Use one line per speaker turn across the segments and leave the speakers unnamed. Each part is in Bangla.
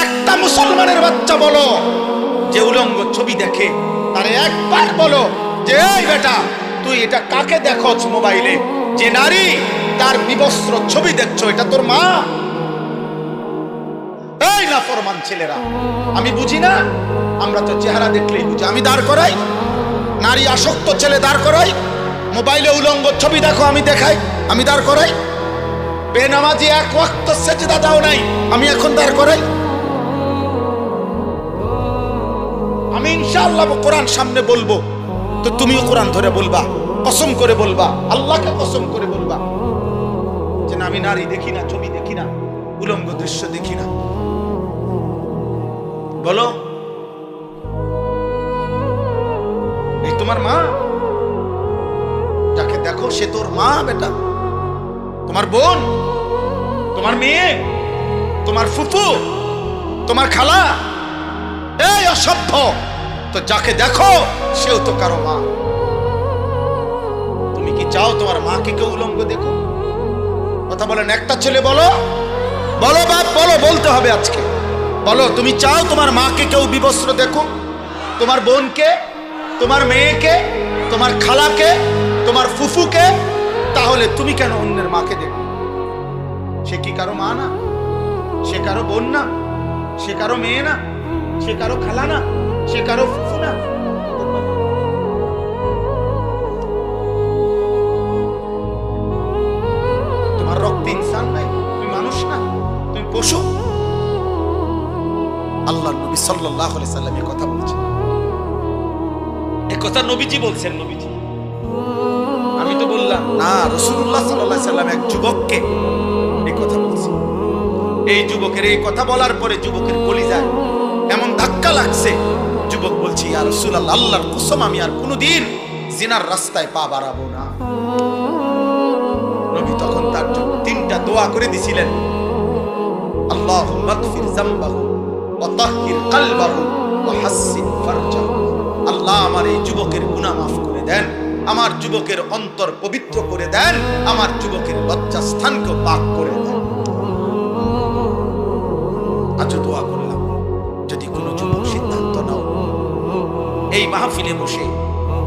একটা মুসলমানের বাচ্চা বলো যে উলঙ্গ ছবি দেখে, তারে একবার বলো যে এই বেটা তুই এটা কাকে দেখছ মোবাইলে, যে নারী তার বিবস্ত্র ছবি দেখছো, এটা তোর মা? এই নাফরমান ছেলেরা, আমি বুঝি না, আমরা তো চেহারা দেখলেই বুঝি। আমি দাঁড় করাই, নারী আসক্ত ছেলে দাঁড় করাই, মোবাইলে উলঙ্গ ছবি দেখো আমি দেখাই, আমি দাঁড় করাই। বেনামাজি এক ওয়াক্ত সেজদা দাও নাই, আমি এখন দাঁড় করাই। আমি ইনশাআল্লাহ কোরআন সামনে বলবো, তো তুমিও কোরআন ধরে বলবা, কসম করে বলবা, আল্লাহকে কসম করে বলবা যে না, আমি নারী দেখি না, ছবি দেখি না, উলঙ্গ দৃশ্য দেখি না। বলো, এই তোমার মা? যাকে দেখো সে তোর মা বেটা, তোমার বোন, তোমার মেয়ে, তোমার ফুফু, তোমার খালা? এই অসভ্য, তো যাকে দেখো সেও তো কারো মা। তুমি কি চাও তোমার মাকে কেউ উলঙ্গ দেখো? কথা বলেন, একটা ছেলে বলো, বলো বাপ, বলো, বলতে হবে আজকে। বলো, তুমি চাও তোমার মাকে কেউ বিবস্ত্র দেখো? তোমার বোনকে, তোমার মেয়েকে, তোমার খালাকে, তোমার ফুফুকে? তাহলে তুমি কেন অন্যের মাকে দেখো? সে কি কারো মা না? সে কারো বোন না? সে কারো মেয়ে না? সে কারো খালা না? সে কারো ফুফু না? তোমার রক্তে ইনসান নাই? তুমি মানুষ না? তুমি পশু? আল্লাহ নবী সাল্লাল্লাহু আলাইহি সাল্লাম এই কথা বলছেন। এই কথা নবীজি বলছেন। নবীজি, আমি তো বললাম না, রাসূলুল্লাহ সাল্লাল্লাহু আলাইহি সাল্লাম এক যুবককে এই কথা বলছেন। এই যুবকের এই কথা বলার পরে যুবকের কলিজায় এমন ধাক্কা লাগছে, যুবক বলছে, ইয়া রাসূলুল্লাহ, আল্লাহর কসম আমি আর কোনোদিন জিনার রাস্তায় পা বাড়াবো না। নবী তখন তার জন্য তিনটা দোয়া করে দিছিলেন, আল্লাহুম্মা গফির যামবাহু ওয়া তাহহির কলবাহু ওয়া হাসসিন ফারজাহু। আল্লাহ আমার এই যুবকের গুনাহ মাফ করে দেন, আমার যুবকের অন্তর পবিত্র করে দেন, আমার যুবকের লজ্জাস্থানকে পাক করে দেন। আজ দোয়া করলাম, যদি কোনো যুবক সিদ্ধান্ত নাও এই মাহফিলে বসে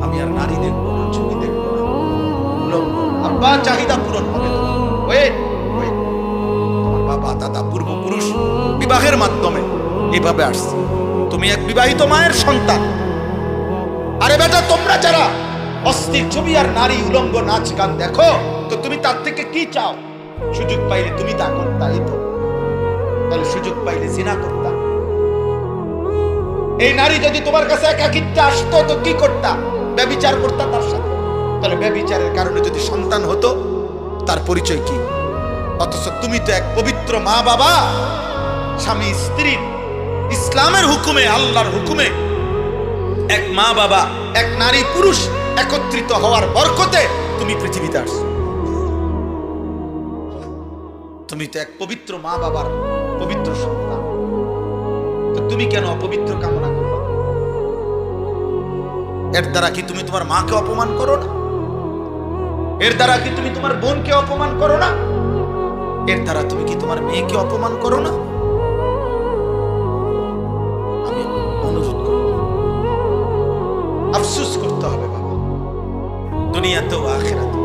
আমি আর নারী দেখবো না, ছবি দেখবো না, উলঙ্গ, আব্বা চাহিদা পূরণ হবে তো। তোমার বাবা দাদা পূর্বপুরুষ বিবাহের মাধ্যমে এইভাবে আসছে, তুমি এক বিবাহিত মায়ের সন্তান। আরে বেটা, তোমরা যারা অস্থির ছবি আর নারী উলঙ্গ নাচ গান দেখো, তো তুমি তার থেকে কি চাও? সুযোগ পাইলে তুমি তা করতা, এই তো। তাহলে সুযোগ পাইলে জিনা করতা। এই নারী যদি তোমার কাছে একাকিত্বে আসতো তো কি করতা? ব্যভিচার করতা তার সাথে। তাহলে ব্যভিচারের কারণে যদি সন্তান হতো, তার পরিচয় কি? অথচ তুমি তো এক পবিত্র মা বাবা, স্বামী স্ত্রীর ইসলামের হুকুমে, আল্লাহর হুকুমে এক মা বাবা, এক নারী পুরুষ একত্রিত হওয়ার বরকতে তুমি পৃথিবীতে আসছো। তুমি তো এক পবিত্র মা বাবার পবিত্র সন্তান, তো তুমি কেন অপবিত্র কামনা করো? এর দ্বারা কি তুমি তোমার মাকে অপমান করো না? এর দ্বারা কি তুমি তোমার বোনকে অপমান করো না? এর দ্বারা তুমি কি তোমার মেয়েকে অপমান করো না? আমি অনুরোধ করব, আফসোস করতে হবে বাবা, দুনিয়াতেও আখিরাতেও।